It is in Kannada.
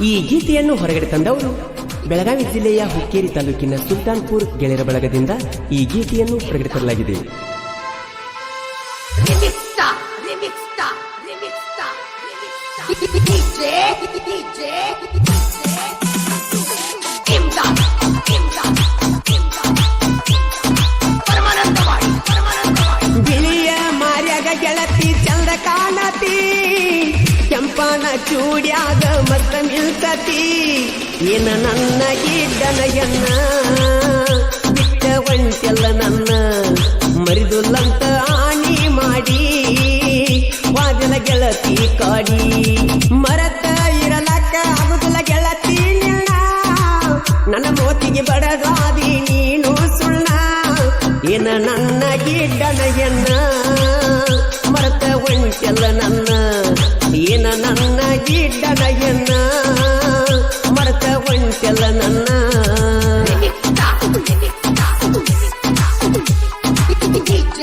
ಈ ಗೀತೆಯನ್ನು ಹೊರಗಡೆ ತಂದವರು ಬೆಳಗಾವಿ ಜಿಲ್ಲೆಯ ಹುಕ್ಕೇರಿ ತಾಲೂಕಿನ ಸುಲ್ತಾನ್ಪುರ್ ಗೆಳೆಯರ ಬಳಗದಿಂದ ಈ ಗೀತೆಯನ್ನು ಹೊರಗಡೆ ತರಲಾಗಿದೆ. ಬಿಳಿಯ ಮಾರ್ಯಾಗ ಗೆಳತಿ ಚಂದ ಕಾಣತಿ, ಕೆಂಪನ ಚೂಡ್ಯಾಗ ಮತ್ತ ನಿಲ್ತತಿ. ಏನ ನನ್ನ ಗಿಡ್ಡನಯನ್ನ ಬಿಟ್ಟ ಒಂಟೆಲ್ಲ ನನ್ನ ಮರಿದುಲ್ಲಂತ ಆಣಿ ಮಾಡಿ ವಾದಲ ಗೆಳತಿ ಕಾಡಿ. ಮರತ ಇರಲಕ್ಕ ಆಗುದಿಲ್ಲ ಗೆಳತಿ ನಿನ್ನ, ನನ್ನ ಮೋತಿಗೆ ಬಡಗಾದಿ ನೀನು ಸುಳ್ಳ. ಏನ ನನ್ನ ಗಿಡ್ಡನಯನ್ನ ಮರತ ಒಂಟೆಲ್ಲ ನನ್ನ, ಏನ ನನ್ನ ಗಿಡ್ಡನಯನ್ನ ಮರತ ಒಂಟೆಲ್ಲ ನನ್ನ. DJ